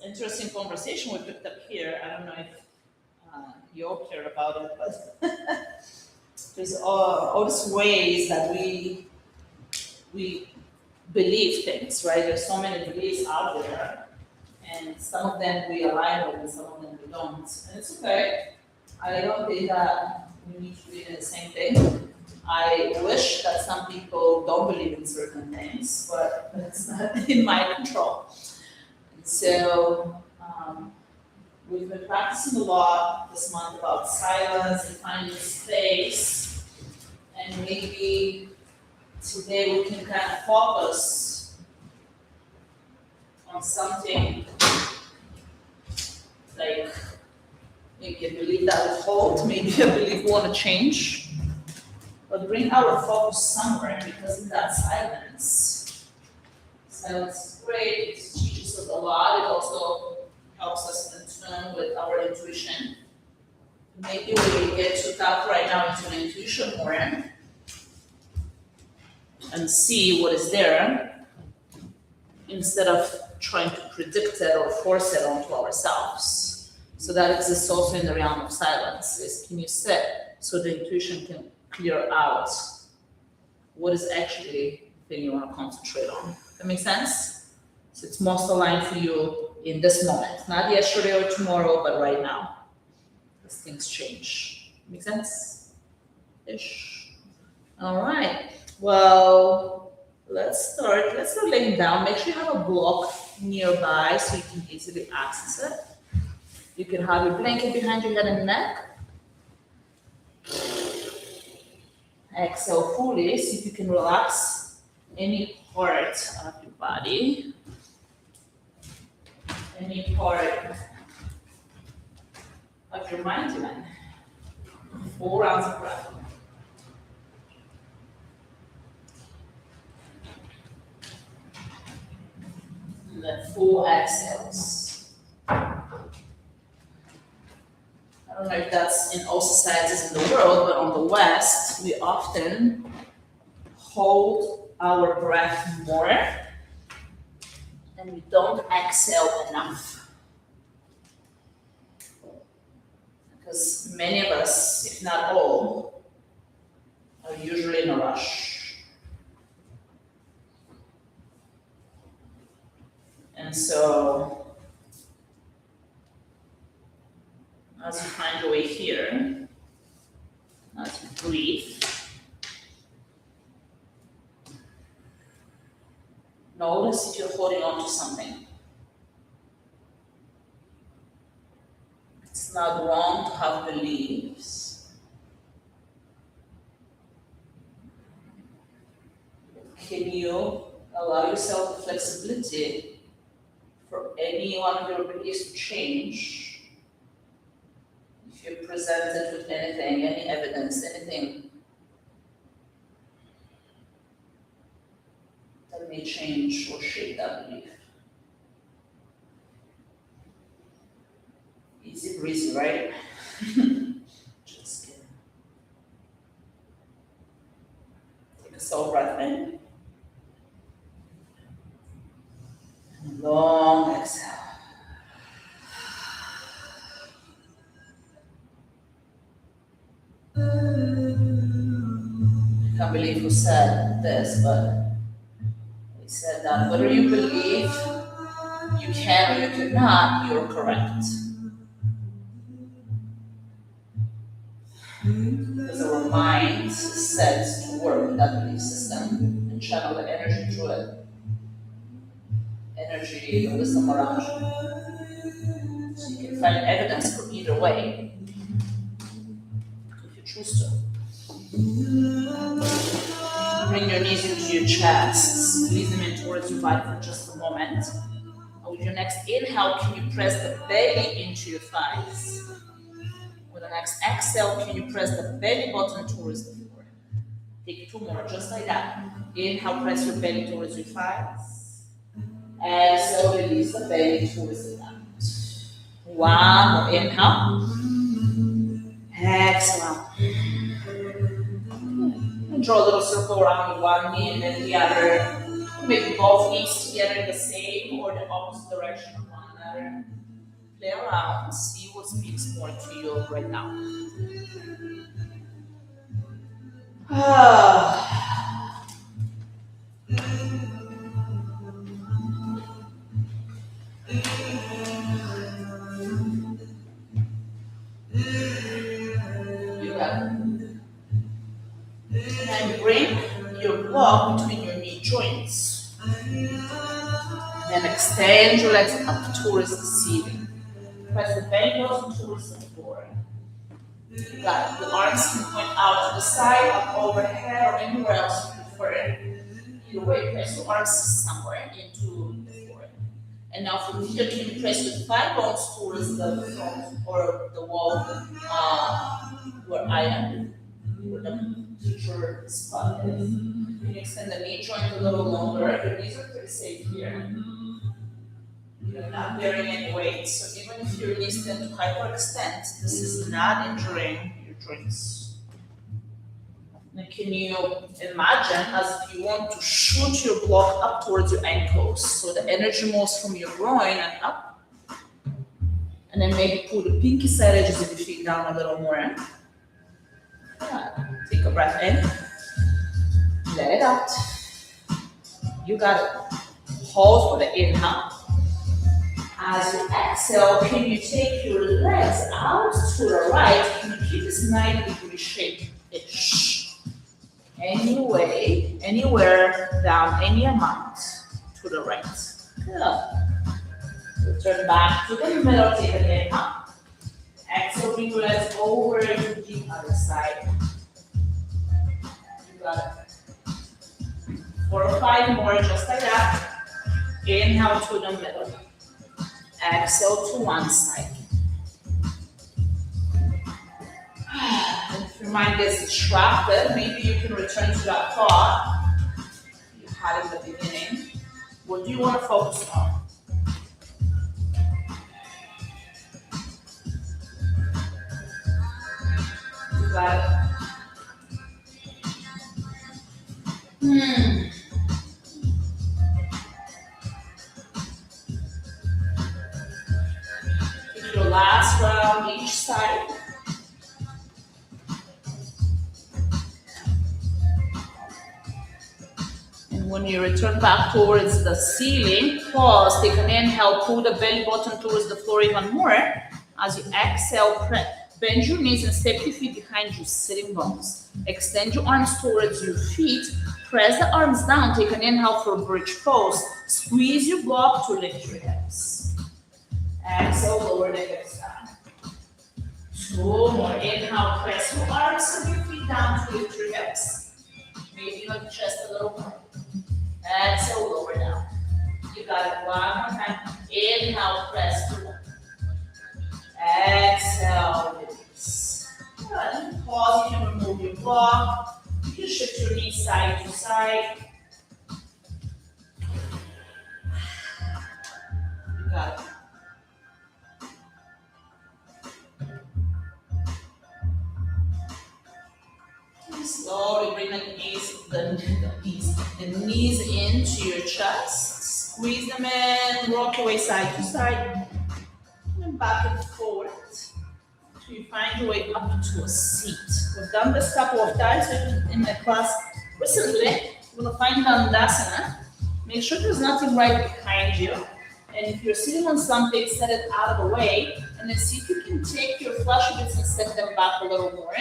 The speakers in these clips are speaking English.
interesting conversation we picked up here. I don't know if you all care about it, but there's all these ways that we believe things, right? There's so many beliefs out there, and some of them we align with, and some of them we don't. And it's okay. I don't think that we need to believe in the same thing. I wish that some people don't believe in certain things, but that's not in my control. And so we've been practicing a lot this month about silence and finding space, and maybe today we can kind of focus on something like maybe a belief that we hold, maybe a belief we want to change, but bring our focus somewhere, because in that silence is great, it teaches us a lot, it also helps us in tune with our intuition. Maybe we get to tap right now into the intuition more and see what is there, instead of trying to predict it or force it onto ourselves. So that exists also in the realm of silence, is can you sit so the intuition can clear out what is actually the thing you want to concentrate on. That makes sense? So it's most aligned for you in this moment, not yesterday or tomorrow, but right now, because things change. Make sense? Ish. All right. Well, let's start laying down. Make sure you have a block nearby so you can easily access it. You can have your blanket behind your head and neck. Exhale fully, see if you can relax any part of your body, any part of your mind even. 4 rounds of breath. And then full exhales. I don't know if that's in all societies in the world, but on the West, we often hold our breath more and we don't exhale enough. Because many of us, if not all, are usually in a rush. And so, as you find your way here, as you breathe, notice if you're holding on to something. It's not wrong to have beliefs. Can you allow yourself the flexibility for any one of your beliefs to change? If you're presented with anything, any evidence, anything that may change or shape that belief. Easy breezy, right? Just kidding. Take a slow breath in. And long exhale. I can't believe who said this, but he said that whether you believe you can or you cannot, you're correct. Because our mind is set to work with that belief system and channel the energy through it. Energy and wisdom around you. So you can find evidence for either way if you choose to. Bring your knees into your chest, squeeze them in towards your body for just a moment. And with your next inhale, can you press the belly into your thighs? With the next exhale, can you press the belly button towards the floor? Take 2 more, just like that. Inhale, press your belly towards your thighs. Exhale, release the belly towards the ground. 1 more, inhale. Exhale. And draw a little circle around with one knee and then the other. Make both knees together in the same or the opposite direction of one another. pattern. Play around, see what speaks more to you right now. You got it. And bring your block between your knee joints. Then extend your legs up towards the ceiling. Press the belly button towards the floor. You got it. The arms can point out to the side, up overhead, or anywhere else you prefer. Either way, press your arms somewhere into the floor. And now from here, can you press your thigh bones towards the front or the wall where I am, where the teacher spot is. You can extend the knee joint a little longer. Your knees are pretty safe here. You're not bearing any weight, so even if your knees tend to hyperextend, this is not injuring your joints. And can you imagine as if you want to shoot your block up towards your ankles, so the energy moves from your groin and up, and then maybe pull the pinky side edges of your feet down a little more. Take a breath in, let it out. You got it. Hold for the inhale. As you exhale, can you take your legs out to the right? Can you keep this 90-degree shape-ish? Anywhere down, any amount to the right. Good. Return back to the middle, take an inhale. Exhale, bring your legs over to the other side. You got it. 4 or 5 more, just like that. Inhale to the middle. Exhale to one side. And if your mind gets distracted, maybe you can return to that thought you had in the beginning. What do you want to focus on? You got it. Your last round each side. And when you return back towards the ceiling, pause, take an inhale, pull the belly button towards the floor even more. As you exhale, bend your knees and step your feet behind your sitting bones. Extend your arms towards your feet. Press the arms down. Take an inhale for bridge pose. Squeeze your block to lift your hips. Exhale, lower the hips down. 2 more. Inhale, press your arms and your feet down to lift your hips. Maybe even the chest a little more. Exhale, lower down. You got it. One more time. Inhale, press through. Exhale, release. Good. Pause. You can remove your block. You can shift your knees side to side. You got it. Slowly bring the knees into your chest. Squeeze them in, rock your way side to side, and back and forward until you find your way up to a seat. We've done this a couple of times in the class recently. You're going to find Dandasana. Make sure there's nothing right behind you. And if you're sitting on something, set it out of the way, and then see if you can take your fleshy bits and set them back a little more.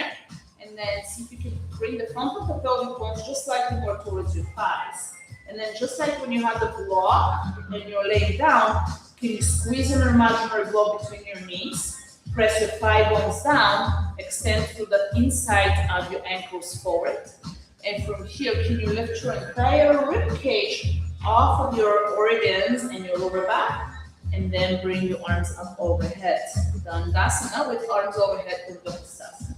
And then see if you can bring the front of the pelvic bones just slightly more towards your thighs. And then just like when you have the block and you're laying down, can you squeeze an imaginary block between your knees, press your thigh bones down, extend through the inside of your ankles forward. And from here, can you lift your entire rib cage off of your organs and your lower back, and then bring your arms up overhead. Dandasana with arms overhead, Urdhva Hastasana.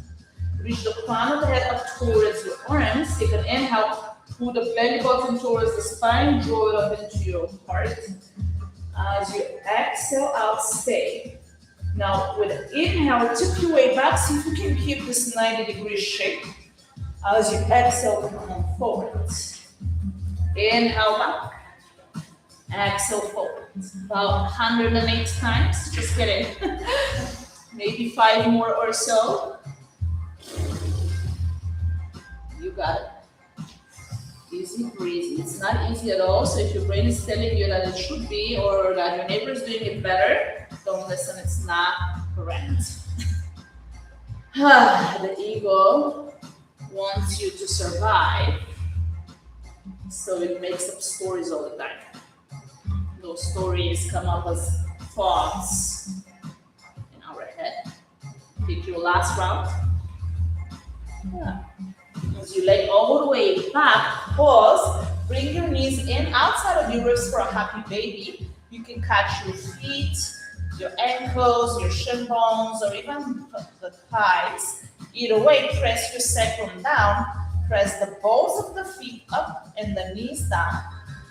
Reach the crown of the head up towards your arms. Take an inhale, pull the belly button towards the spine, draw it up into your heart. As you exhale out, stay. Now with an inhale, tip your way back. See if you can keep this 90-degree shape. As you exhale, come forward. Inhale back. Exhale forward. About 108 times. Just kidding. Maybe 5 more or so. You got it. Easy breezy. It's not easy at all. So if your brain is telling you that it should be or that your neighbor is doing it better, don't listen. It's not correct. The ego wants you to survive, so it makes up stories all the time. Those stories come up as thoughts in our head. Take your last round. Yeah. As you leg all the way back, pause, bring your knees in outside of your ribs for a happy baby. You can catch your feet, your ankles, your shin bones, or even the thighs. Either way, press your sacrum down, press the balls of the feet up and the knees down.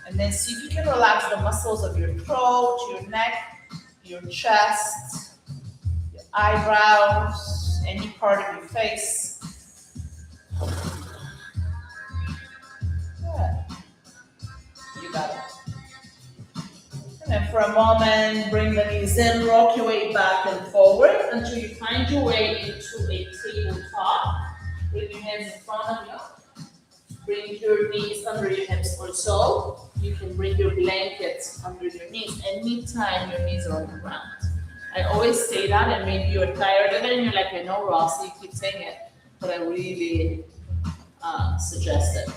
And then see if you can relax the muscles of your throat, your neck, your chest, your eyebrows, any part of your face. Good. You got it. And then for a moment, bring the knees in, rock your way back and forward until you find your way into a tabletop. Bring your hands in front of you. Bring your knees under your hips or so. You can bring your blanket under your knees anytime your knees are on the ground. I always say that, and maybe you're tired of it and you're like, I know, Rossi, you keep saying it, but I really suggest it.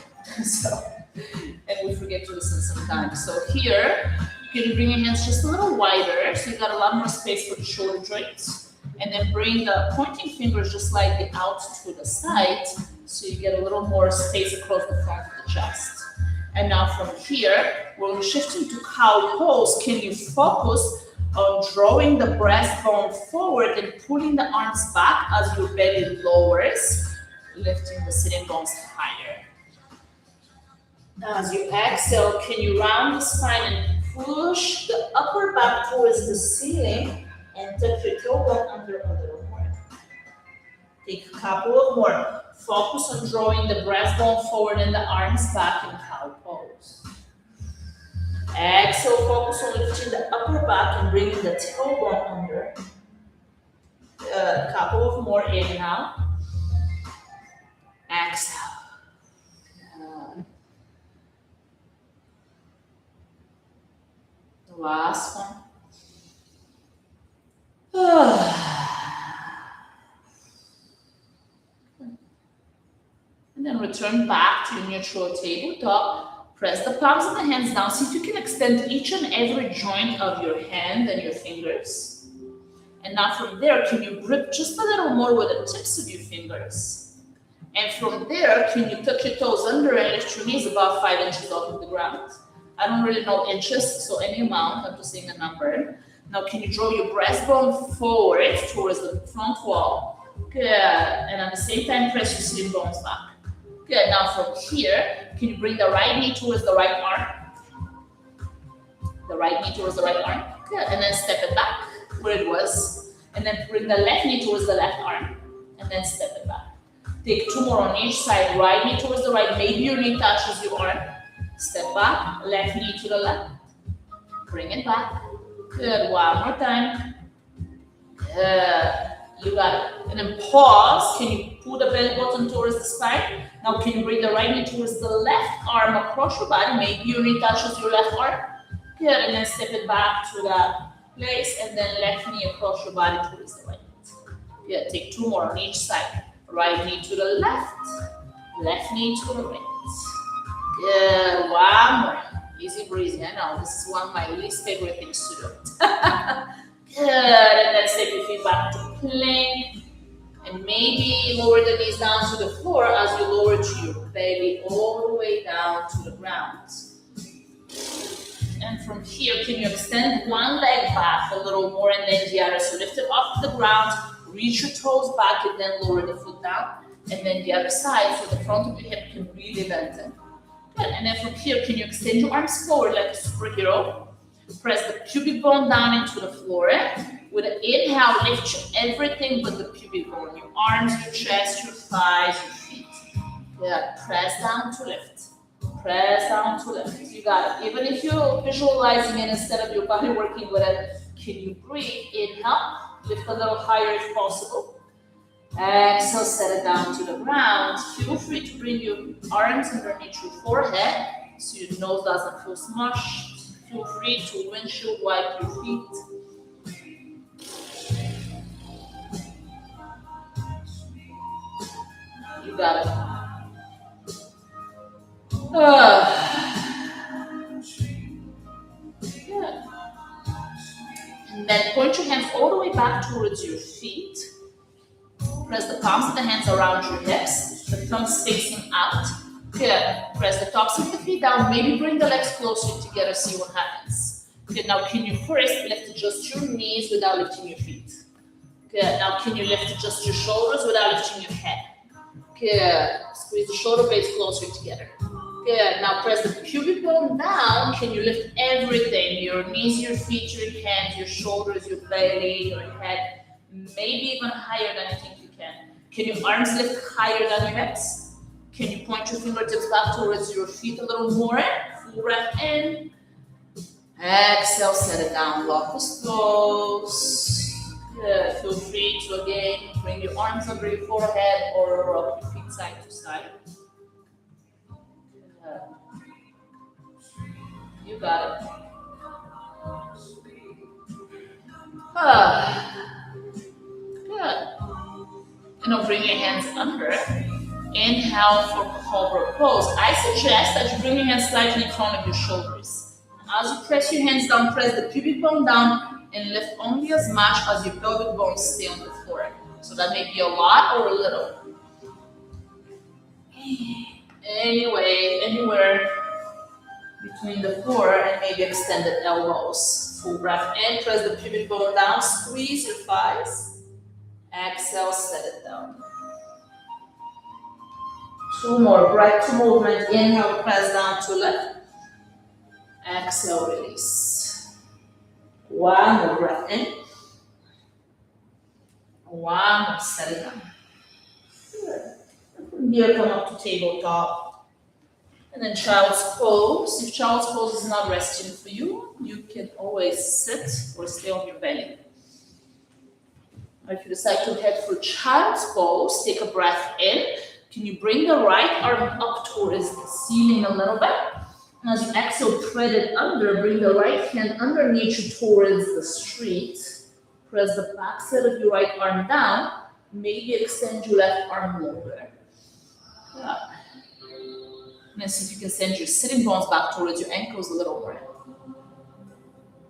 So, and we forget to listen sometimes. So here, you can bring your hands just a little wider, so you got a lot more space for the shoulder joints. And then bring the pointing fingers just slightly out to the side, so you get a little more space across the front of the chest. And now from here, when we're shifting to cow pose, can you focus on drawing the breastbone forward and pulling the arms back as your belly lowers, lifting the sitting bones higher. As you exhale, can you round the spine and push the upper back towards the ceiling and tuck your tailbone under a little more. Take a couple of more. Focus on drawing the breastbone forward and the arms back in cow pose. Exhale, focus on lifting the upper back and bringing the tailbone under. A couple of more. Inhale. Exhale. The last one. And then return back to your neutral tabletop. Press the palms of the hands down. See if you can extend each and every joint of your hand and your fingers. And now from there, can you grip just a little more with the tips of your fingers? And from there, can you tuck your toes under and lift your knees about 5 inches off of the ground? I don't really know inches, so any amount, I'm just saying a number. Now, can you draw your breastbone forward towards the front wall? Good. And at the same time, press your sitting bones back. Good. Now, from here, can you bring the right knee towards the right arm? The right knee towards the right arm. Good. And then step it back where it was. And then bring the left knee towards the left arm. And then step it back. Take 2 more on each side. Right knee towards the right. Maybe your knee touches your arm. Step back. Left knee to the left. Bring it back. Good. One more time. Good. You got it. And then pause. Can you pull the belly button towards the spine? Now can you bring the right knee towards the left arm across your body? Maybe your knee touches your left arm. Good. And then step it back to that place. And then left knee across your body towards the right. Good. Take 2 more on each side. Right knee to the left. Left knee to the right. Good. One more. Easy breezy. I know this is one of my least favorite things to do. Good. And then step your feet back to plank. And maybe lower the knees down to the floor as you lower to your belly all the way down to the ground. And from here, can you extend one leg back a little more and then the other? So lift it off the ground, reach your toes back and then lower the foot down. And then the other side, so the front of your hip can really lengthen. Good. And then from here, can you extend your arms forward like a superhero? Press the pubic bone down into the floor. With an inhale, lift everything but the pubic bone. Your arms, your chest, your thighs, your feet. Good. Press down to lift. Press down to lift. You got it. Even if you're visualizing it instead of your body working with it, can you breathe? Inhale, lift a little higher if possible. Exhale, set it down to the ground. Feel free to bring your arms underneath your forehead so your nose doesn't feel smushed. Feel free to windshield wipe your feet. You got it. Good. And then point your hands all the way back towards your feet. Press the palms of the hands around your hips, the thumbs facing out. Good. Press the tops of the feet down. Maybe bring the legs closer together, see what happens. Good. Now, can you first lift just your knees without lifting your feet? Good. Now, can you lift just your shoulders without lifting your head? Good. Squeeze the shoulder blades closer together. Good. Now, press the pubic bone down. Can you lift everything? Your knees, your feet, your hands, your shoulders, your belly, your head. Maybe even higher than you think you can. Can your arms lift higher than your hips? Can you point your fingertips back towards your feet a little more? Full breath in. Exhale, set it down. Lock the toes. Good. Feel free to again bring your arms under your forehead or rock your feet side to side. Good. You got it. Good. And now bring your hands under. Inhale for cobra pose. I suggest that you bring your hands slightly in front of your shoulders. As you press your hands down, press the pubic bone down and lift only as much as your pelvic bones stay on the floor. So that may be a lot or a little. Anywhere between the floor and maybe extended elbows. Full breath in, press the pubic bone down, squeeze your thighs. Exhale, set it down. Two more, breath to movement. Inhale, press down to lift. Exhale, release. One more breath in. One more, set it down. Good. From here, come up to tabletop. And then child's pose. If child's pose is not resting for you, you can always sit or stay on your belly. Or if you decide to head for child's pose, take a breath in. Can you bring the right arm up towards the ceiling a little bit? And as you exhale, thread it under. Bring the right hand underneath you towards the street. Press the back side of your right arm down. Maybe extend your left arm longer. Yeah. And then see if you can send your sitting bones back towards your ankles a little more.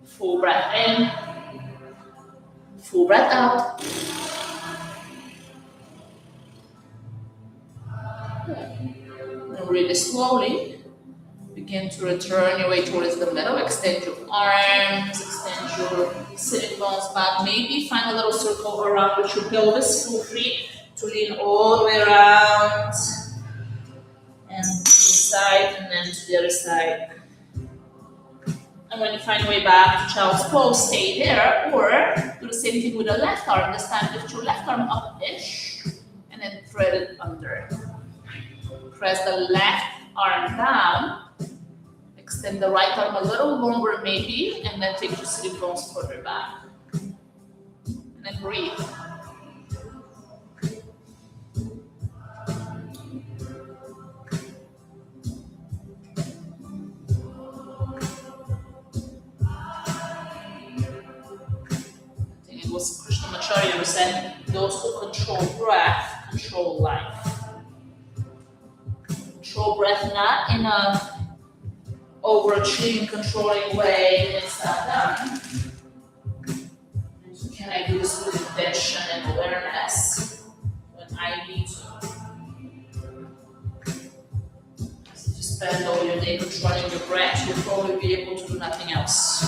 Full breath in. Full breath out. And really slowly begin to return your way towards the middle. Extend your arms, extend your sitting bones back. Maybe find a little circle around with your pelvis. Feel free to lean all the way around and to the side and then to the other side. And when you find your way back to child's pose, stay there, or do the same thing with the left arm. This time lift your left arm up-ish and then thread it under. Press the left arm down. Extend the right arm a little longer maybe, and then take your sitting bones further back. And then breathe. I think it was Krishnamacharya who said, those who control breath, control life. Control breath not in a overachieving, controlling way. It's not done. So can I do this with intention and awareness when I need to? If you spend all your day controlling your breath, you'll probably be able to do nothing else.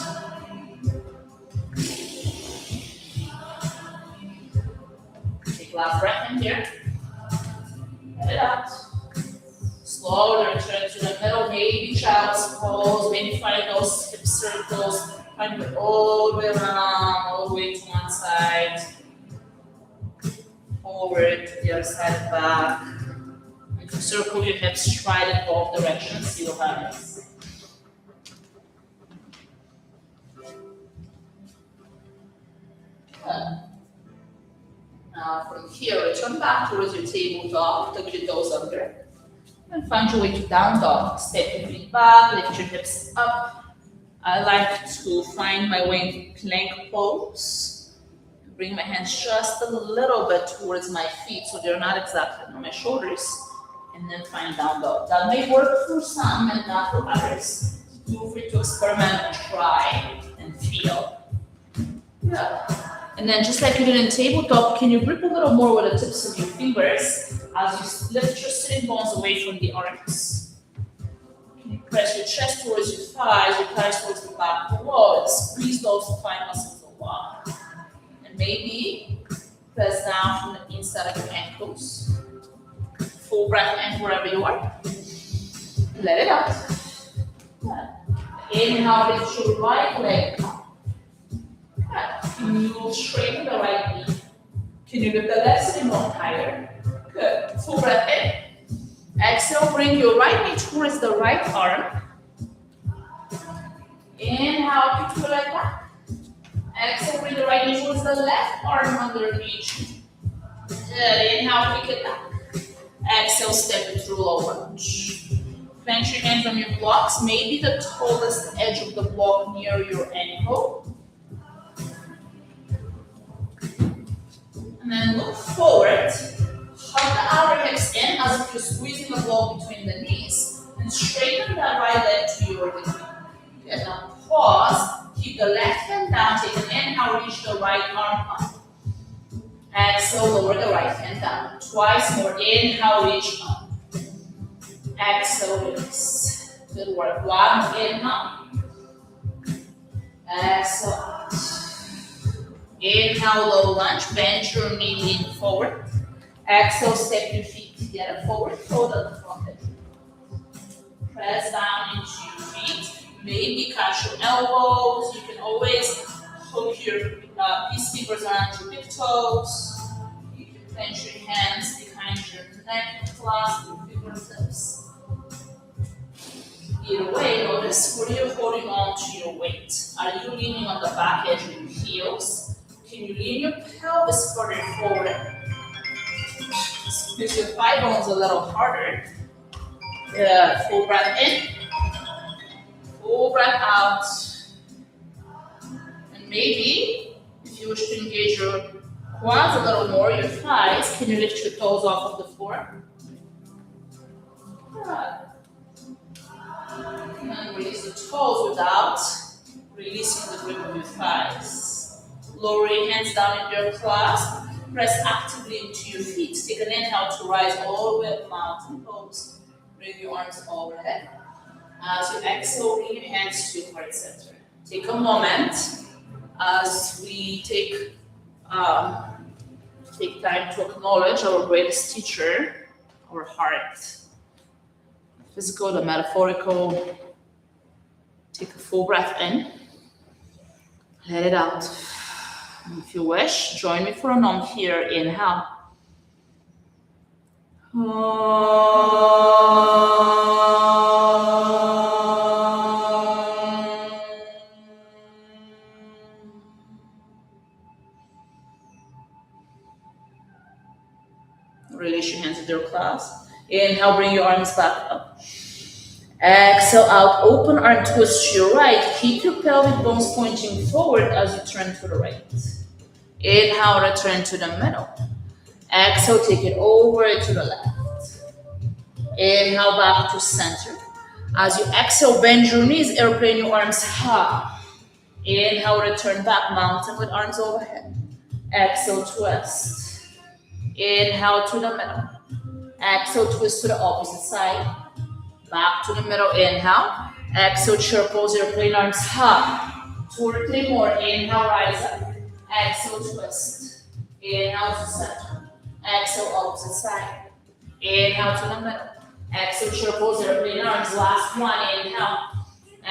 Take a last breath in here. Let it out. Slowly return to the middle, maybe child's pose, maybe find those hip circles, find it all the way around, all the way to one side, forward to the other side, back, and Circle your hips, stride in both directions, see what happens. Good. Now from here, return back towards your tabletop, tuck your toes under, and find your way to down dog. Step your feet back, lift your hips up. I like to find my way into plank pose. Bring my hands just a little bit towards my feet so they're not exactly on my shoulders. And then find down dog. That may work for some and not for others. Feel free to experiment and try and feel. Yeah. And then just like you did in tabletop, can you grip a little more with the tips of your fingers as you lift your sitting bones away from the arms? Can you press your chest towards your thighs towards the back of the wall, and squeeze those thigh muscles a lot. And maybe press down from the inside of your ankles. Full breath in wherever you are. Let it out. Yeah. Inhale, lift your right leg up. Can you straighten the right knee? Can you lift the left sitting bone higher? Good. Full breath in. Exhale, bring your right knee towards the right arm. Inhale, kick your leg back. Exhale, bring the right knee towards the left arm underneath. Good. Inhale, kick it back. Exhale, step it through low lunge. Plant your hands on your blocks, maybe the tallest edge of the block near your ankle. And then look forward, hug the outer hips in as if you're squeezing the block between the knees, and straighten that right leg to your knee. Good, now pause, keep the left hand down, take an inhale, reach the right arm up. Exhale, lower the right hand down. Twice more, inhale, reach up. Exhale, release. Good work, one, inhale. Exhale, out. Inhale, low lunge, bend your knee, lean forward. Exhale, step your feet together forward, fold up the front hip. Press down into your feet. Maybe catch your elbows. You can always hook your peace fingers around your big toes. You can clench your hands behind your neck, clasp your fingertips. Either way, notice where you're holding on to your weight. Are you leaning on the back edge of your heels? Can you lean your pelvis further forward? Squeeze your thigh bones a little harder. Full breath in. Full breath out. And maybe, if you wish to engage your quads a little more, your thighs, can you lift your toes off of the floor? Good. And then release the toes without releasing the grip of your thighs. Lower your hands down in your clasp. Press actively into your feet. Take an inhale to rise all the way up, mountain pose. Bring your arms overhead. As you exhale, bring your hands to your heart center. Take a moment as we take time to acknowledge our greatest teacher, our heart. Physical, the metaphorical. Take a full breath in. Let it out. And if you wish, join me for a nom here. Inhale. Release your hands with your clasp. Inhale, bring your arms back up. Exhale out, open arm twist to your right. Keep your pelvic bones pointing forward as you turn to the right. Inhale, return to the middle. Exhale, take it over to the left. Inhale, back to center. As you exhale, bend your knees, airplane your arms high. Inhale, return back, mountain with arms overhead. Exhale, twist. Inhale to the middle. Exhale, twist to the opposite side. Back to the middle, inhale. Exhale, chair pose, airplane arms high. 2 or 3 more, inhale, rise up. Exhale, twist. Inhale to center. Exhale, opposite side. Inhale to the middle. Exhale, chair pose, airplane arms. Last one, inhale.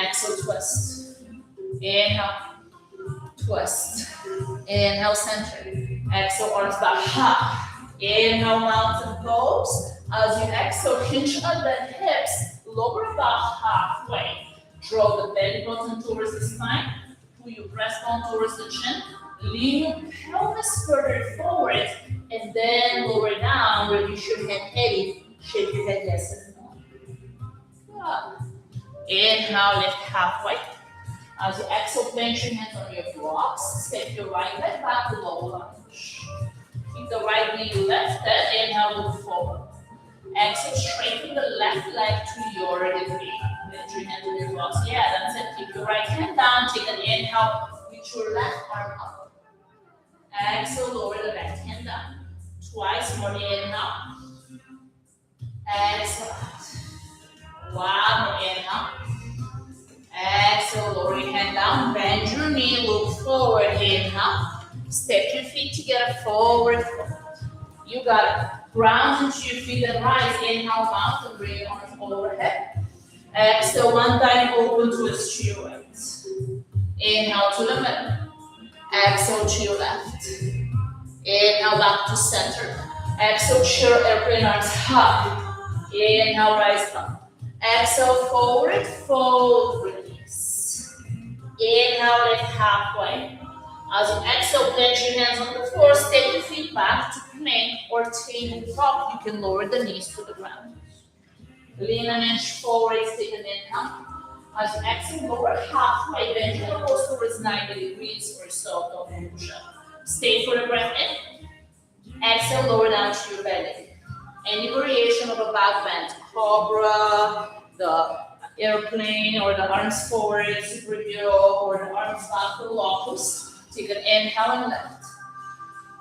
Exhale, twist. Inhale, twist. Inhale, center. Exhale, arms back high. Inhale, mountain pose. As you exhale, hinge at the hips, lower about halfway. Draw the belly button towards the spine. Pull your breastbone towards the chin. Lean your pelvis further forward, and then lower down, reduce your head heavy. Shake your head yes and no. Inhale, lift halfway. As you exhale, plant your hands on your blocks. Step your right leg back to low lunge. Keep the right knee lifted. Inhale, look forward. Exhale, straighten the left leg to your degree. Lift your hands on your blocks. Yeah, that's it. Keep your right hand down. Take an inhale. Reach your left arm up. Exhale, lower the left hand down. Twice more. Inhale. Exhale. One more. Inhale. Exhale, lower your hand down. Bend your knee. Look forward. Inhale. Step your feet together. Forward. You got it. Ground into your feet and rise. Inhale, mountain. Bring your arms overhead. Exhale, one time open twist to your right. Inhale to the middle. Exhale to your left. Inhale back to center. Exhale, chair airplane arms high. Inhale, rise up. Exhale, forward, fold, release. Inhale, lift halfway. As you exhale, plant your hands on the floor. Step your feet back to plank or tabletop. You can lower the knees to the ground. Lean an inch forward, take an inhale. As you exhale, lower halfway, bend your elbows towards 90 degrees or so. Don't push up. Stay for the breath in. Exhale, lower down to your belly. Any variation of a back bend, cobra, the airplane, or the arms forward, superhero, or the arms back to locust. Take an inhale and lift.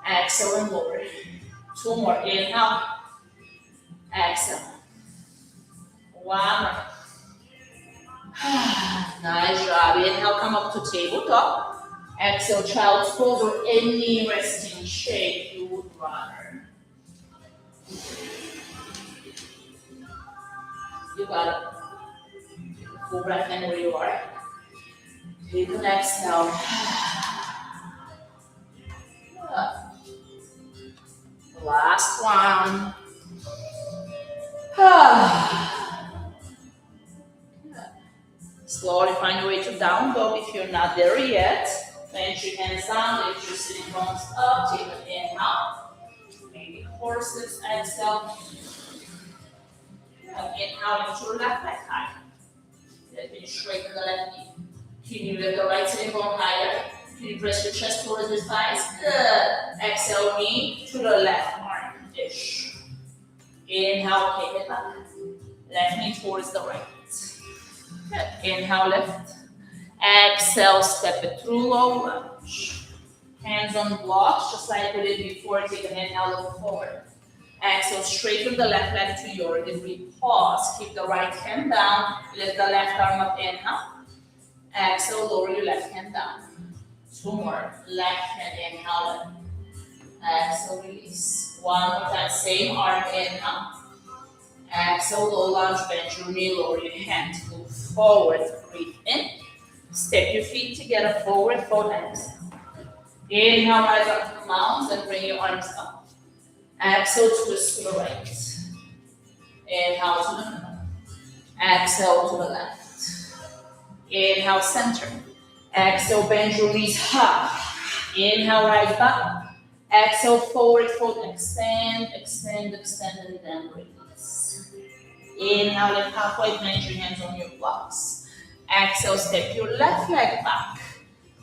Exhale and lower. Two more. Inhale. Exhale. One more. Nice job. Inhale, come up to tabletop. Exhale, child's pose or any resting shape you would rather. You got it. Full breath in where you are. Take an exhale. Last one. Slowly find your way to down dog if you're not there yet. Plant your hands down, lift your sitting bones up, take an inhale. Maybe horses, exhale. Inhale into your left leg high. Let me straighten the left knee. Can you lift the right sitting bone higher? Can you press your chest towards the thighs? Good. Exhale, knee to the left arm. Ish. Inhale, kick it back. Left knee towards the right. Good. Inhale, lift. Exhale, step it through low lunge. Hands on blocks, just like we did before. Take an inhale, look forward. Exhale, straighten the left leg to your degree. Pause. Keep the right hand down. Lift the left arm up. Inhale. Exhale, lower your left hand down. Two more. Left hand, inhale. Exhale, release. One more time. Same arm, inhale. Exhale, low lunge, bend your knee, lower your hand. Move forward, breathe in. Step your feet together, forward, fold, exhale. Inhale, rise up to the mountains and bring your arms up. Exhale, twist to the right. Inhale to the middle. Exhale to the left. Inhale, center. Exhale, bend your knees high. Inhale, rise back. Exhale, forward, fold, extend, extend, extend, and then release. Inhale, lift halfway, plant your hands on your blocks. Exhale, step your left leg back.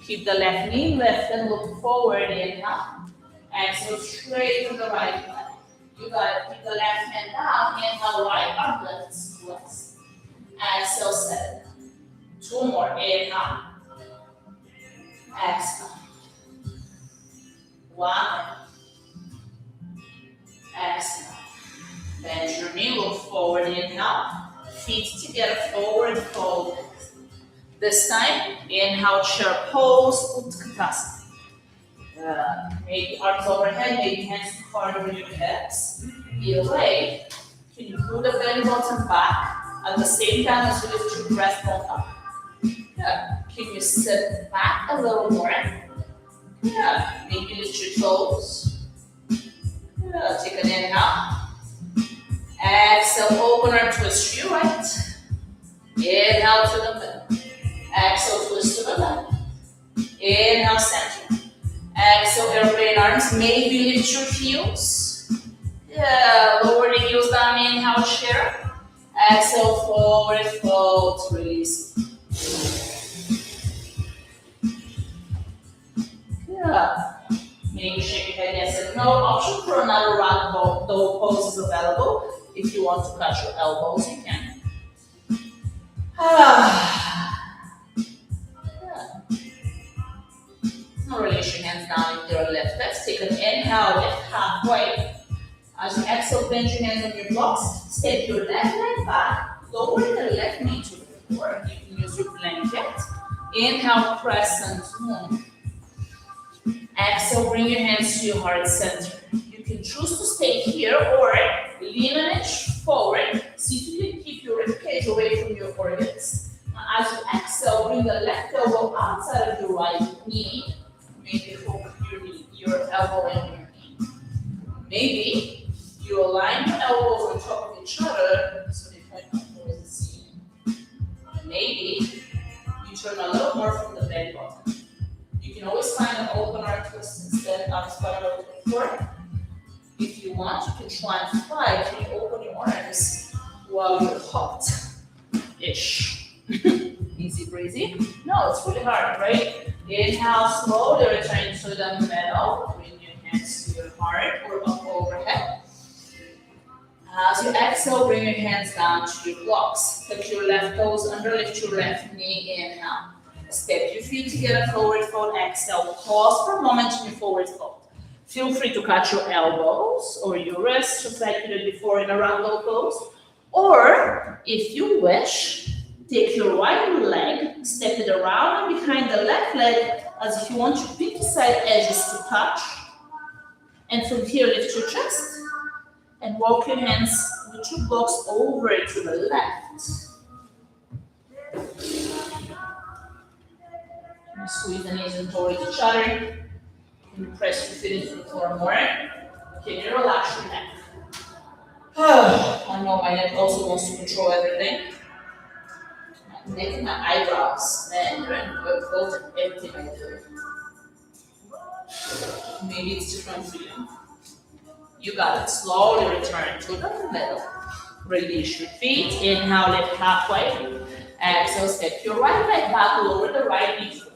Keep the left knee lifted and look forward. Inhale. Exhale, straight to the right leg. You got to keep the left hand down. Inhale, right arm lifts, twist. Exhale, set it down. Two more. Inhale. Exhale. One. Exhale. Bend your knee, look forward. Inhale. Feet together, forward, fold. This time, inhale, chair pose, Utkatasana. Maybe arms overhead, maybe hands hard over your hips. Either way, can you pull the belly button back at the same time as you lift your breastbone up? Yeah. Can you sit back a little more? Yeah. Maybe lift your toes. Good. Take an inhale. Exhale, open arm twist to your right. Inhale to the middle. Exhale, twist to the left. Inhale, center. Exhale, airplane arms. Maybe lift your heels. Yeah, lower the heels down. Inhale, chair. Exhale, forward fold, release. Good. Maybe shake your head yes and no. Option for another rock dog pose is available. If you want to touch your elbows, you can. Now release your hands down into your left leg. Take an inhale, lift halfway. As you exhale, bend your hands on your blocks. Step your left leg back. Lower the left knee to the floor. You can use your blanket. Inhale, crescent moon. Exhale, bring your hands to your heart center. You can choose to stay here or lean an inch forward. See if you can keep your ribcage away from your organs. Now, as you exhale, bring the left elbow outside of your right knee. Maybe hook your elbow and your knee. Maybe you align your elbows on top of each other so they point up towards the ceiling. Maybe you turn a little more from the belly button. You can always find an open arm twist instead of spiral to the floor. If you want, you can try and fly. Can you open your arms while you're hot-ish? Easy breezy? No, it's really hard, right? Inhale, slowly return to the middle. Bring your hands to your heart or up overhead. As you exhale, bring your hands down to your blocks. Tuck your left toes under, lift your left knee. Inhale. Step your feet together, forward fold, exhale. Pause for a moment in your forward fold. Feel free to catch your elbows or your wrists, just like you did before in a round pose. Or, if you wish, take your right leg, step it around and behind the left leg as if you want your pinky side edges to touch. And from here, lift your chest and walk your hands with your blocks over to the left. Squeeze the knees in towards each other. Can you press your feet into the floor more? Can you relax your neck? I know my neck also wants to control everything. My neck and my eyebrows, man, they're in both of everything I do. Maybe it's different for you. You got it. Slowly return to the middle. Release your feet. Inhale, lift halfway. Exhale, step your right leg back, lower the right knee to the floor.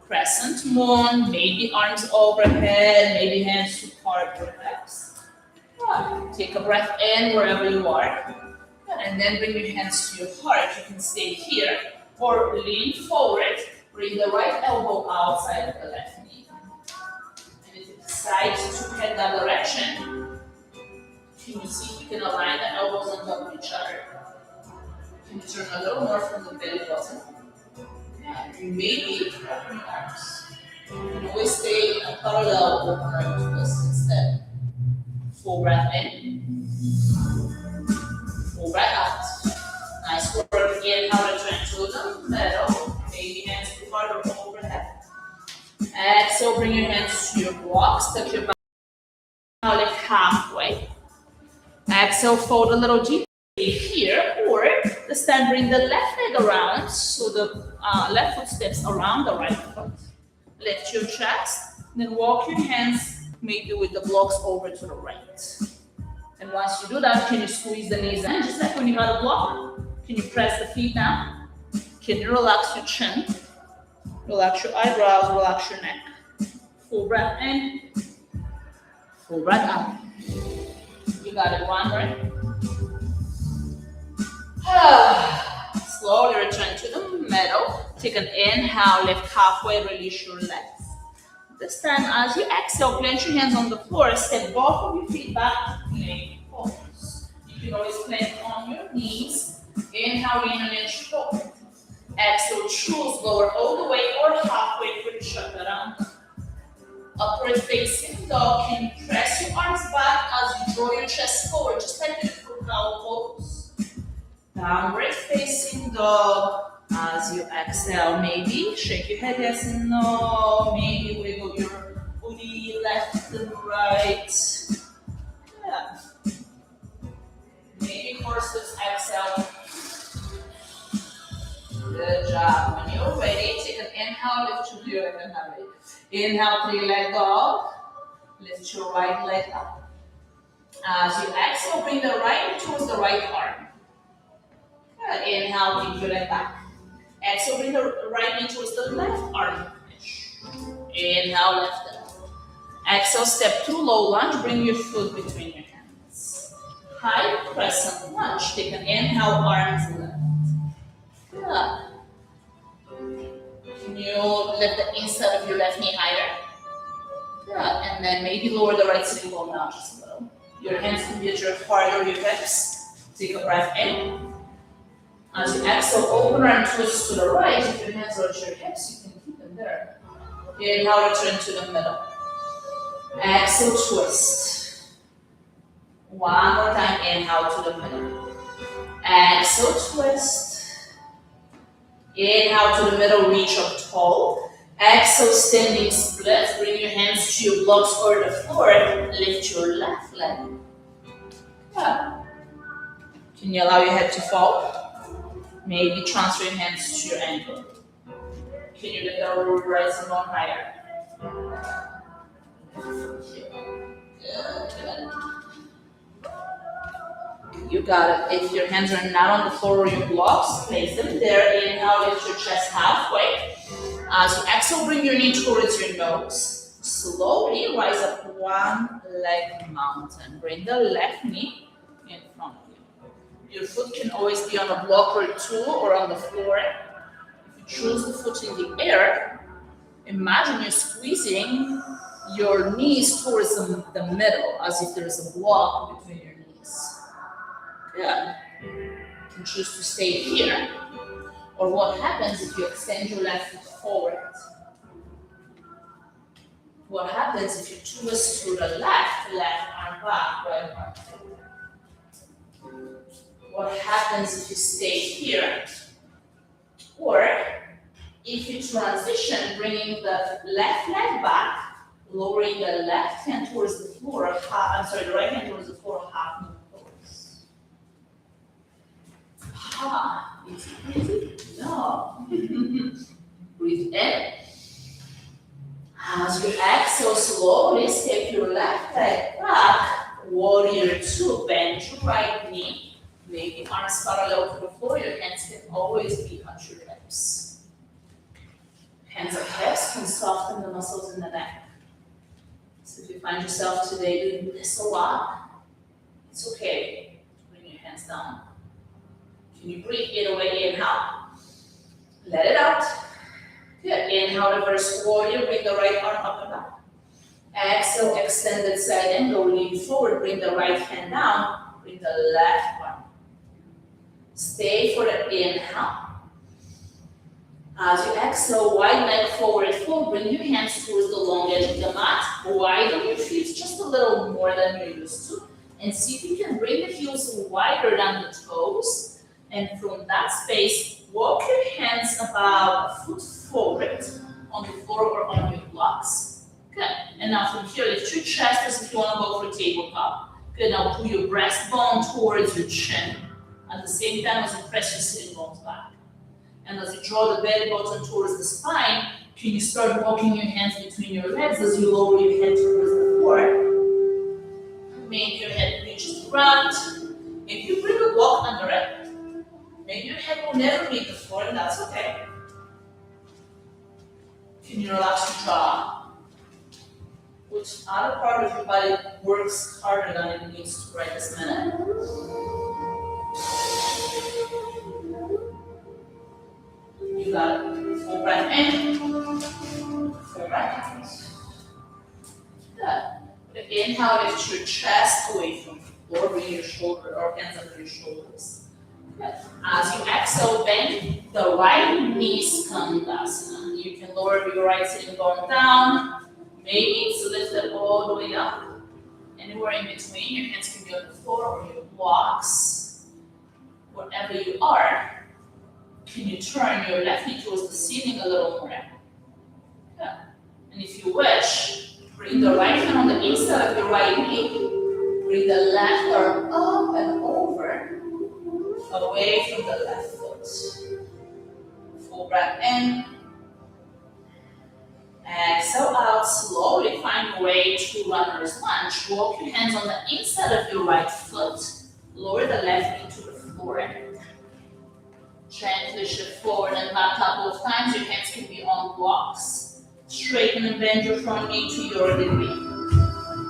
Crescent moon, maybe arms overhead, maybe hands to part your hips. Take a breath in wherever you are. And then bring your hands to your heart. You can stay here or lean forward. Bring the right elbow outside of the left knee. And if you decide to head that direction, can you see if you can align the elbows on top of each other? Can you turn a little more from the belly button? And maybe open your arms. You can always stay in a parallel open arm twist instead. Full breath in. Full breath out. Nice work. Inhale, return to the middle. Maybe hands to heart or overhead. Exhale, bring your hands to your blocks. Tuck your back. Now lift halfway. Exhale, fold a little deeper here, or this time bring the left leg around so the left foot steps around the right foot. Lift your chest, then walk your hands maybe with the blocks over to the right. And once you do that, can you squeeze the knees in, just like when you got a block? Can you press the feet down? Can you relax your chin? Relax your eyebrows, relax your neck. Full breath in, full breath out. You got it, one more. Slowly return to the middle. Take an inhale, lift halfway, release your legs. This time, as you exhale, plant your hands on the floor. Step both of your feet back to plank pose. You can always plank on your knees. Inhale, lean an inch forward. Exhale, choose lower all the way or halfway for the chaturanga. Upward facing dog. Can you press your arms back as you draw your chest forward, just like you did for cow pose. Downward facing dog. As you exhale, maybe shake your head yes and no. Maybe wiggle your booty left and right. Inhale, three-leg dog. Lift your right leg up. As you exhale, bring the right knee towards the right arm. Good. Inhale, keep your leg back. Exhale, bring the right knee towards the left arm. Inhale, lift it up. Exhale, step through low lunge. Bring your foot between your hands. High crescent lunge. Take an inhale, arms lift. Good. Can you lift the inside of your left knee higher? Good. And then maybe lower the right sitting bone down just a little. Your hands can be at your heart or your hips. Take a breath in. As you exhale, open arm twist to the right. If your hands are at your hips, you can keep them there. Inhale, return to the middle. Exhale, twist. One more time, inhale to the middle. Exhale, twist. Inhale to the middle, reach up tall. Exhale, standing split. Bring your hands to your blocks or the floor. Lift your left leg. Yeah. Can you allow your head to fall? Maybe transfer your hands to your ankle. Can you lift the right arm on higher? Good. You got it. If your hands are not on the floor or your blocks, place them there. Inhale, lift your chest halfway. As you exhale, bring your knee towards your nose. Slowly rise up one leg mountain. Bring the left knee in front of you. Your foot can always be on a block or two or on the floor. If you choose the foot in the air, imagine you're squeezing your knees towards the middle, as if there's a block between your knees. Good. You can choose to stay here. Or what happens if you extend your left foot forward? What happens if you twist to the left arm back, right arm forward? What happens if you stay here? Or if you transition, bringing the left leg back, lowering the left hand towards the floor, the right hand towards the floor, half move forwards. Easy. No. Breathe in. As you exhale, slowly step your left leg back. Warrior two. Bend your right knee. Maybe arms parallel to the floor. Your hands can always be at your hips. Hands at hips can soften the muscles in the neck. So if you find yourself today doing this a lot, it's okay. Bring your hands down. Can you breathe in away? Inhale. Let it out. Good. Inhale, reverse warrior. Bring the right arm up and back. Exhale, extended side angle. Lean forward. Bring the right hand down. Bring the left arm. Stay for the inhale. As you exhale, wide leg forward fold. Bring your hands towards the long edge of the mat. Widen your feet just a little more than you're used to. And see if you can bring the heels wider than the toes. And from that space, walk your hands about a foot forward on the floor or on your blocks. Good. And now from here, lift your chest as if you want to go for tabletop. Good. Now pull your breastbone towards your chin. At the same time as you press your sitting bones back. And as you draw the belly button towards the spine, can you start walking your hands between your legs as you lower your head towards the floor? Make your head reach the ground. If you bring a block under it, maybe your head will never meet the floor, and that's okay. Can you relax your jaw? Which other part of your body works harder than it needs to right this minute? You got it. Full breath in. Full breath out. Good. Inhale, lift your chest away from the floor. Bring your shoulder or hands under your shoulders. Good. As you exhale, bend the right knee, skandasana. You can lower your right sitting bone down. Maybe it's lifted all the way up. Anywhere in between, your hands can be on the floor or your blocks. Wherever you are, can you turn your left knee towards the ceiling a little more? Good. And if you wish, bring the right hand on the inside of your right knee. Bring the left arm up and over, away from the left foot. Full breath in. Exhale out, slowly find your way to runner's lunge. Walk your hands on the inside of your right foot. Lower the left knee to the floor. Gently shift forward and back a couple of times. Your hands can be on blocks. Straighten and bend your front knee to your degree.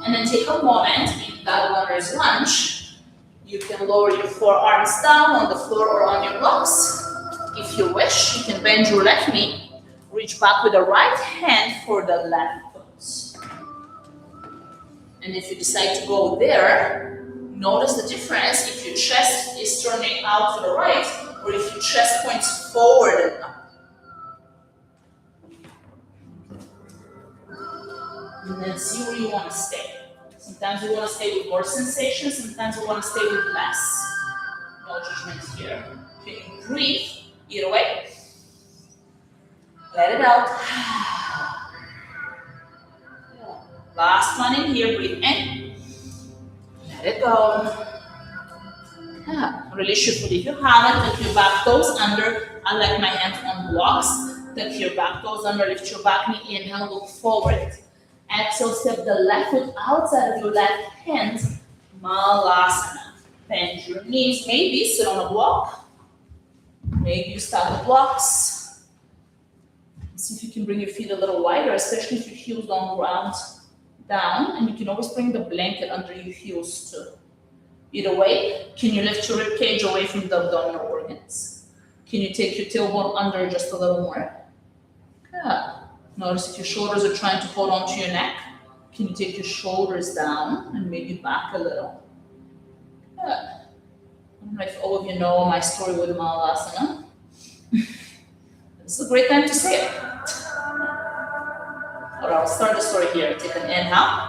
And then take a moment in that runner's lunge. You can lower your forearms down on the floor or on your blocks. If you wish, you can bend your left knee. Reach back with the right hand for the left foot. And if you decide to go there, notice the difference if your chest is turning out to the right or if your chest points forward and up. And then see where you want to stay. Sometimes you want to stay with more sensation, sometimes you want to stay with less. No judgment here. Can you breathe? Either way. Let it out. Last one in here, breathe in. Let it go. Release your foot if you haven't. Tuck your back toes under. I like my hands on blocks. Tuck your back toes under, lift your back knee, inhale, look forward. Exhale, step the left foot outside of your left hand. Malasana. Bend your knees, maybe sit on a block. Maybe you start with blocks. See if you can bring your feet a little wider, especially if your heels don't ground down. And you can always bring the blanket under your heels too. Either way, can you lift your rib cage away from the abdominal organs? Can you take your tailbone under just a little more? Yeah. Notice if your shoulders are trying to hold onto your neck. Can you take your shoulders down and maybe back a little? Yeah. I don't know if all of you know my story with Malasana. This is a great time to say it. All right, I'll start the story here. Take an inhale.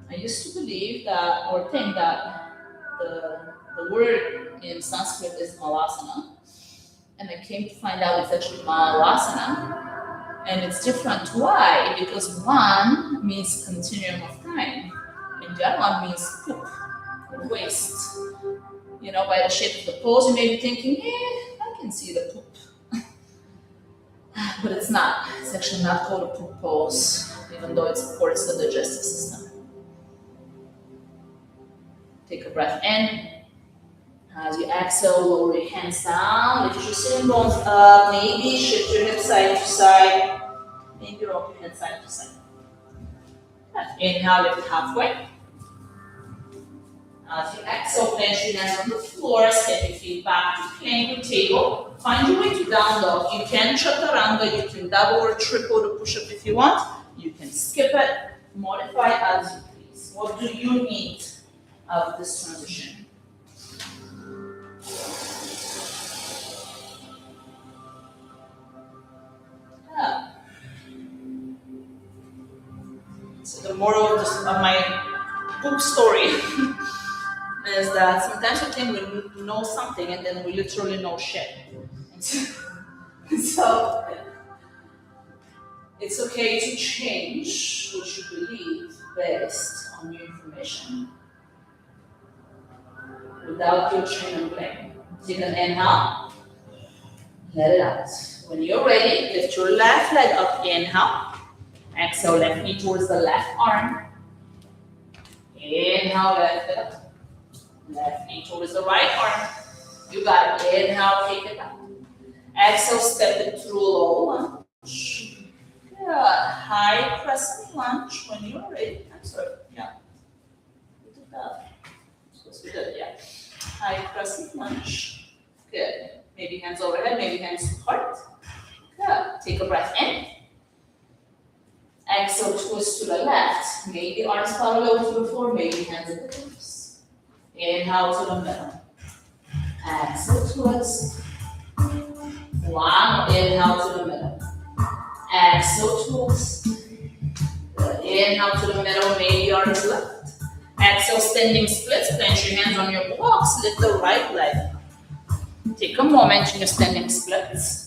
I used to believe that, or think that the word in Sanskrit is Malasana. And I came to find out it's actually Malasana. And it's different. Why? Because one means continuum of time. And the other one means poop or waste. You know, by the shape of the pose, you may be thinking, I can see the poop. But it's not. It's actually not called a poop pose, even though it supports the digestive system. Take a breath in. As you exhale, lower your hands down. Lift your sitting bones up. Maybe shift your hips side to side. Maybe rock your head side to side. Inhale, lift halfway. As you exhale, place your hands on the floor. Step your feet back to plank or table. Find your way to down dog. You can chaturanga. You can double or triple the push-up if you want. You can skip it. Modify as you please. What do you need out of this transition? So the moral of my book story is that sometimes we think we know something and then we literally know shit. So it's okay to change what you believe based on new information without guilt, shame, and blame. Take an inhale, let it out. When you're ready, lift your left leg up, inhale. Exhale, left knee towards the left arm. Inhale, left it up. Left knee towards the right arm. You got it. Inhale, take it up. Exhale, step it through low lunge. Good. High crescent lunge when you're ready. I'm sorry. Yeah. We did that. Supposed to be good. Yeah. High crescent lunge. Good. Maybe hands overhead, maybe hands to heart. Good. Take a breath in. Exhale, twist to the left. Maybe arms parallel to the floor, maybe hands at the hips. Inhale to the middle. Exhale, twist. One, inhale to the middle. Exhale, twist. Good. Inhale to the middle, maybe arms left. Exhale, standing splits. Place your hands on your blocks. Lift the right leg. Take a moment in your standing splits.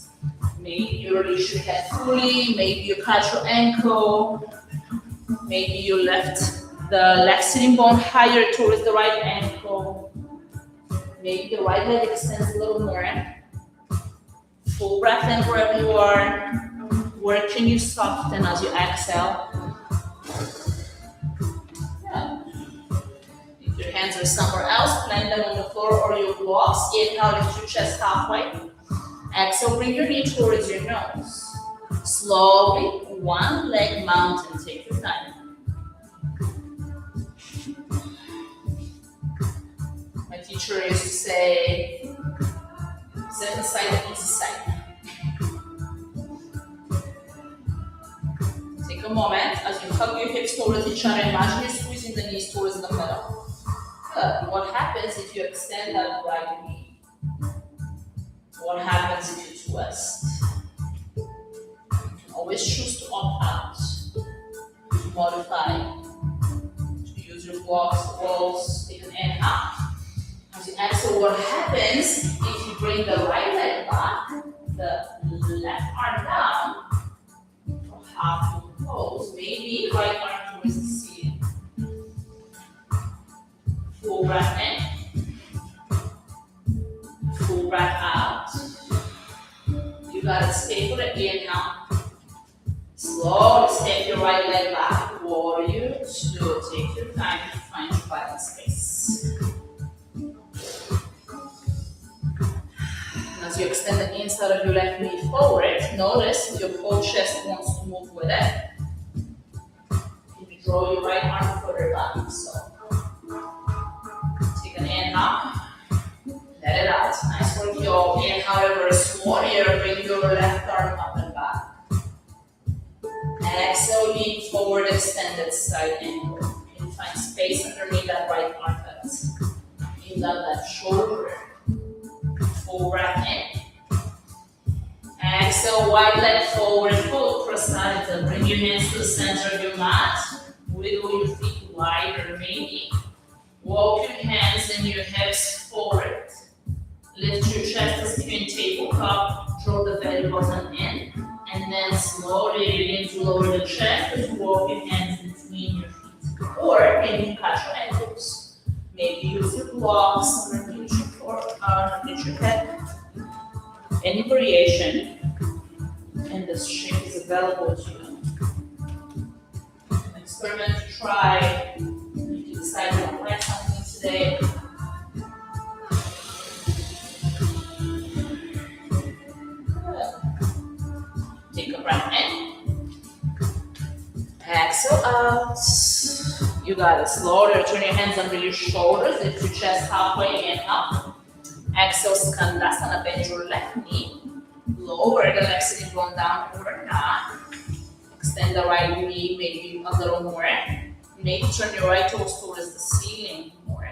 Maybe you release your head fully, maybe you catch your ankle, maybe you lift the left sitting bone higher towards the right ankle, maybe the right leg extends a little more. Full breath in wherever you are. Where can you soften as you exhale? Yeah. If your hands are somewhere else, plant them on the floor or your blocks. Inhale, lift your chest halfway. Exhale, bring your knee towards your nose. Slowly, one leg mountain, take your time. My teacher used to say, second side, easy side. Take a moment as you hug your hips towards each other. Imagine you're squeezing the knees towards the middle. Good. What happens if you extend that right knee? What happens if you twist? You can always choose to opt out, to modify, to use your blocks, walls, take an inhale. As you exhale, what happens if you bring the right leg back, the left arm down, for half full pose, maybe right arm towards the ceiling. Full breath in, full breath out. You gotta stay for the inhale. Slowly step your right leg back. Warrior two. Take your time to find your balance space. As you extend the inside of your left knee forward, notice your whole chest wants to move with it. You draw your right arm further back. So take an inhale. Let it out. Nice work, y'all. Inhale, reverse warrior. Bring your left arm up and back. Exhale, lean forward, extended side angle. You can find space underneath that right armpit. In that left shoulder. Full breath in. Exhale, wide leg forward, full prasarita. Bring your hands to the center of your mat. Wiggle your feet wider, maybe. Walk your hands and your hips forward. Lift your chest as if you're in tabletop. Draw the belly button in. And then slowly begin to lower the chest as you walk your hands between your feet. Or maybe catch your ankles. Maybe use your blocks underneath your head. Any variation in this shape is available to you. Experiment, try. If you decide you don't like something today, take a breath in. Exhale out. You got it. Slowly turn your hands under your shoulders. Lift your chest halfway in up. Exhale, skandasana. Bend your left knee. Lower the left sitting bone down or not. Extend the right knee maybe a little more. Maybe turn your right toes towards the ceiling more.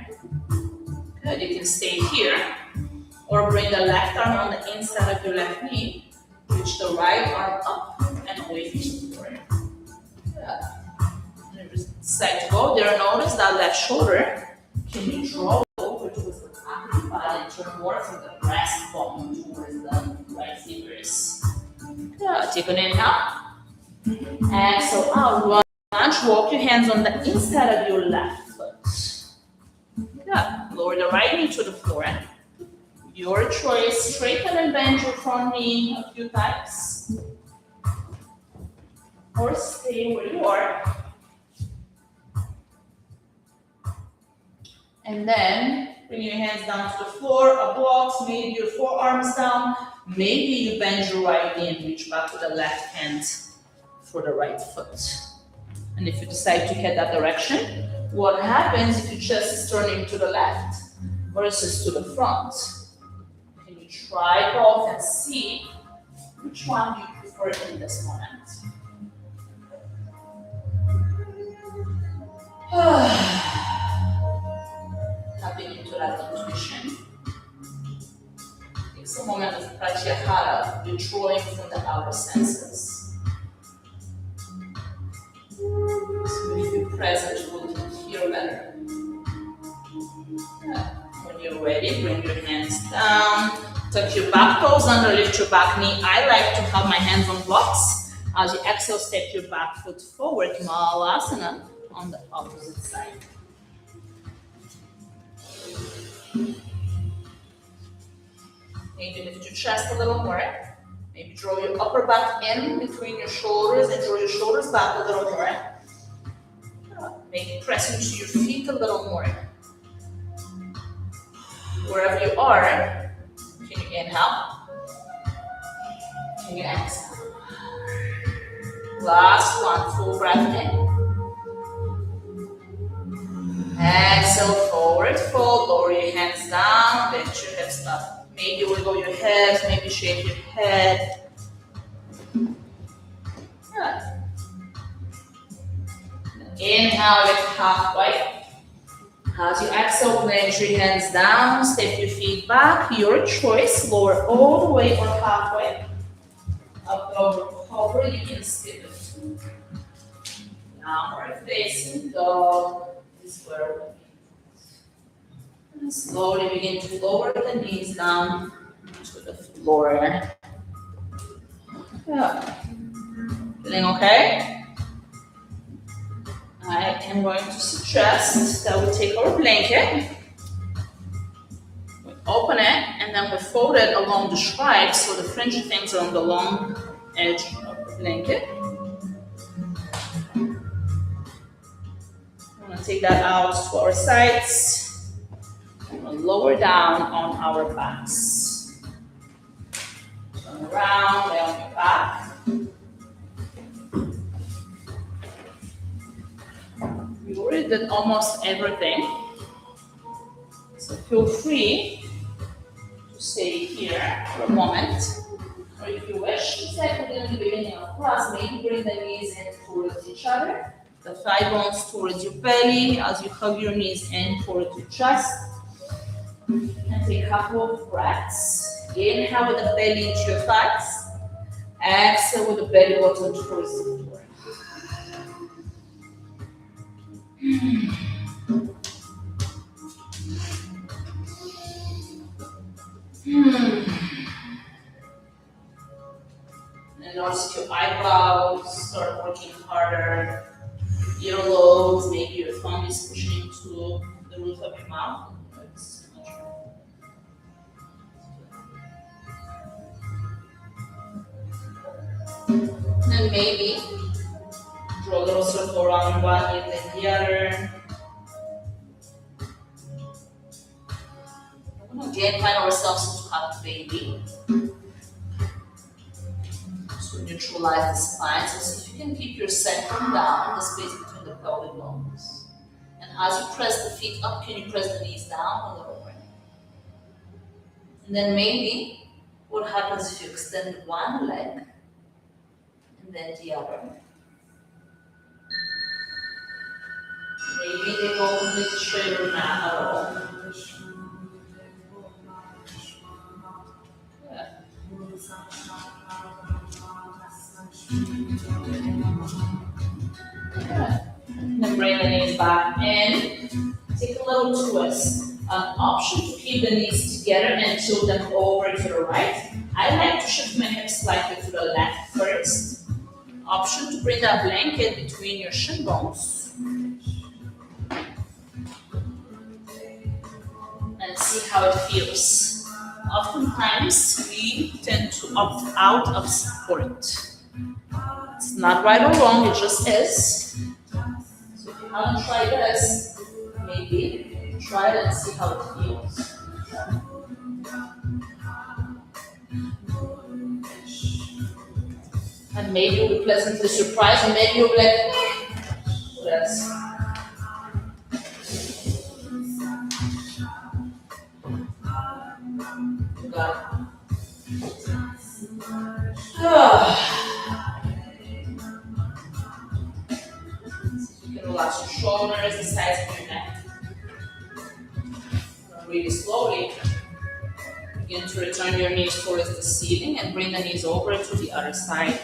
Good. You can stay here. Or bring the left arm on the inside of your left knee. Reach the right arm up and away from the floor. Decide to go there. Notice that left shoulder. Can you draw over towards the top of the body and turn more from the breastbone towards the right fingers? Yeah, take an inhale. Exhale out. Lunge. Walk your hands on the inside of your left foot. Yeah, lower the right knee to the floor. Your choice. Straighten and bend your front knee a few times. Or stay where you are. And then bring your hands down to the floor, a block, maybe your forearms down. Maybe you bend your right knee and reach back to the left hand for the right foot. And if you decide to head that direction, what happens if your chest is turning to the left versus to the front? Can you try both and see which one you prefer in this moment? Tapping into that intuition. Takes a moment of pratyahara, withdrawing from the outer senses. So when you be present, you will hear better. Yeah. When you're ready, bring your hands down. Tuck your back toes under, lift your back knee. I like to have my hands on blocks. As you exhale, step your back foot forward, Malasana, on the opposite side. Maybe lift your chest a little more. Maybe draw your upper back in between your shoulders and draw your shoulders back a little more. Maybe press into your feet a little more. Wherever you are, can you inhale? Can you exhale? Last one, full breath in. Exhale, forward fold, lower your hands down, bend your hips up. Maybe wiggle your hips, maybe shake your head. Good. Inhale, lift halfway. As you exhale, bend your hands down, step your feet back, your choice. Lower all the way or halfway. Up, over, hover, you can skip it. Downward facing dog is where we'll be. And slowly begin to lower the knees down to the floor. Yeah. Feeling okay? I am going to suggest that we take our blanket, we open it, and then we fold it along the stripes so the fringy things are on the long edge of the blanket. We're going to take that out to our sides. And we'll lower down on our backs. Turn around, lay on your back. We already did almost everything, so feel free to stay here for a moment, or if you wish, just like we did in the beginning of class, maybe bring the knees in towards each other, the thigh bones towards your belly as you hug your knees in towards your chest, and take a couple of breaths. Inhale with the belly into your thighs, exhale with the belly button towards the floor. And notice your eyebrows start working harder, earlobes, maybe your thumb is pushing into the roof of your mouth. And then maybe draw a little circle around one and then the other. Again, find ourselves into half baby. So neutralize the spine. So see if you can keep your sacrum down, the space between the pelvic bones. And as you press the feet up, can you press the knees down a little bit? And then maybe what happens if you extend one leg and then the other? Maybe they go completely straight or not at all. Yeah. Then bring the knees back in. Take a little twist. An option to keep the knees together and tilt them over to the right. I like to shift my hips slightly to the left first. Option to bring that blanket between your shin bones. And see how it feels. Oftentimes, we tend to opt out of support. It's not right or wrong, it just is. So if you haven't tried this, maybe try it and see how it feels. And maybe you'll be pleasantly surprised, and maybe you'll be like, yes. You can relax your shoulders, the sides of your neck. Really slowly begin to return your knees towards the ceiling and bring the knees over to the other side.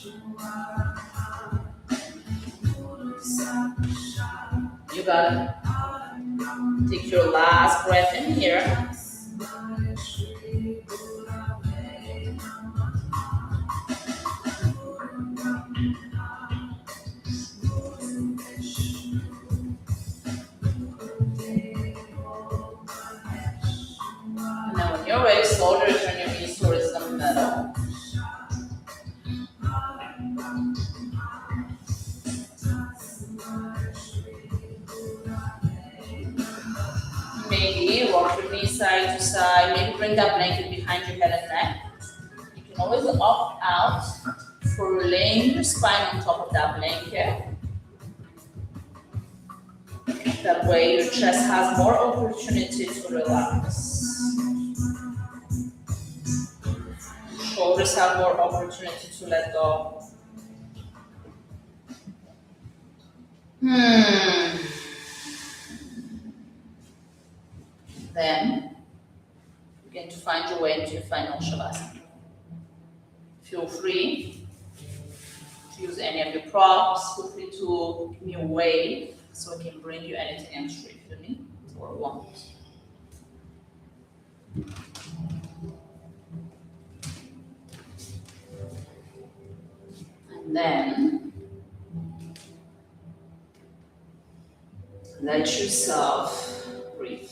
You got it. Take your last breath in here. And now when you're ready, slowly return your knees towards the middle. Maybe walk your knees side to side. Maybe bring that blanket behind your head and neck. You can always opt out for laying your spine on top of that blanket. That way your chest has more opportunity to relax. Shoulders have more opportunity to let go. Then begin to find your way into your final shavasana. Feel free to use any of your props. Feel free to give me a wave so I can bring you anything extra if you need or want. And then let yourself breathe.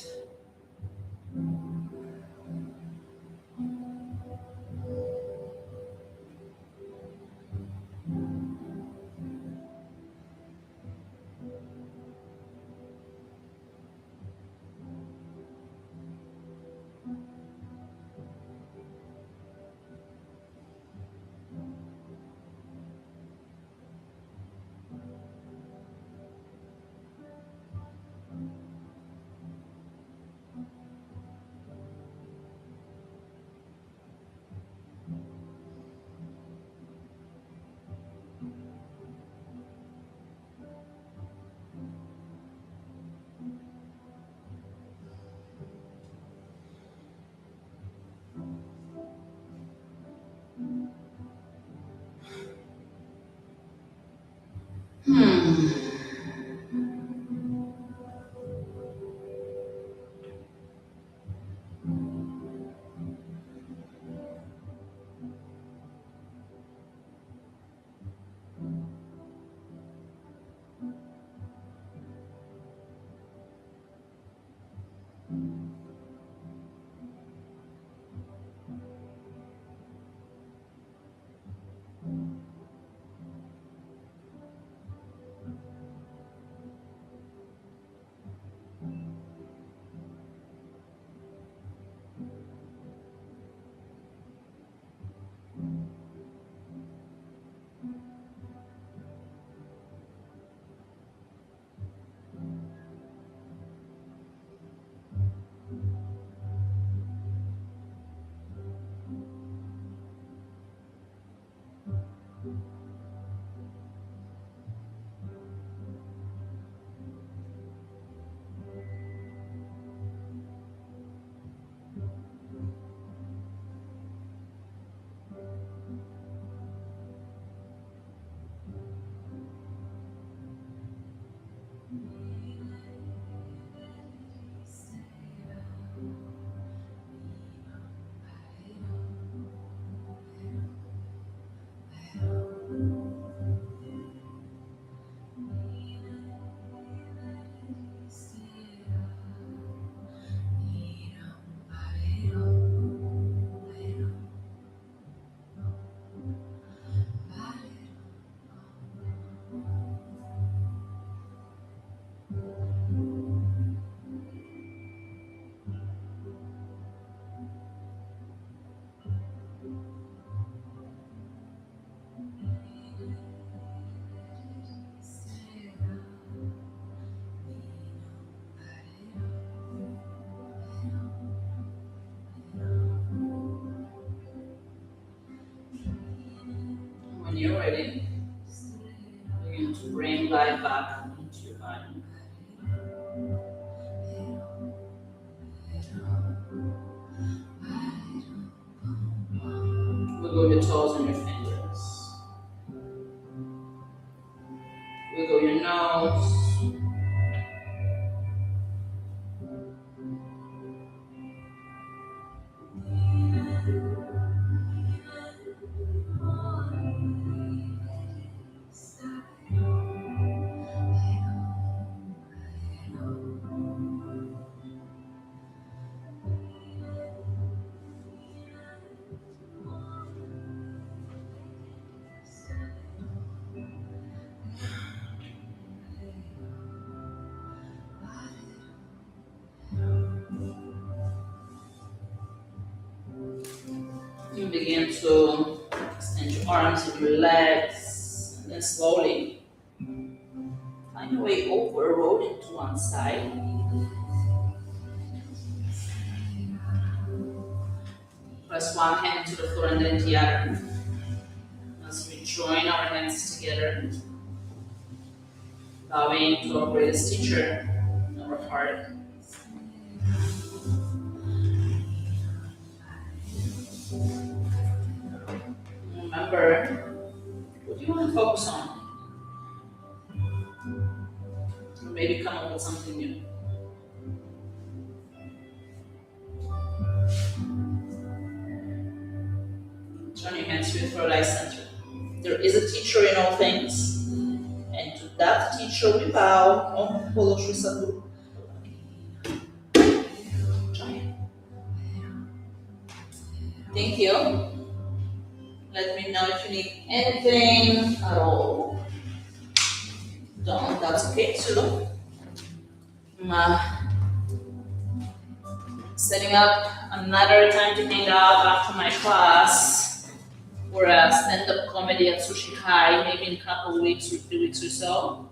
When you're ready, begin to bring light back into your body. Wiggle your toes and your fingers. Wiggle your nose. You begin to extend your arms and your legs, and then slowly find your way over, rolling to one side. Press one hand to the floor and then the other. As we join our hands together, bowing to our greatest teacher, our heart. Remember, what do you want to focus on? Or maybe come up with something new. Turn your hands to your third eye center. There is a teacher in all things, and to that teacher we bow. Om Polo Shri Sadhu. Thank you. Let me know if you need anything at all. Don't, that's okay too. Setting up another time to hang out after my class for a stand-up comedy at Sushi High, maybe in a couple weeks or 3 weeks or so.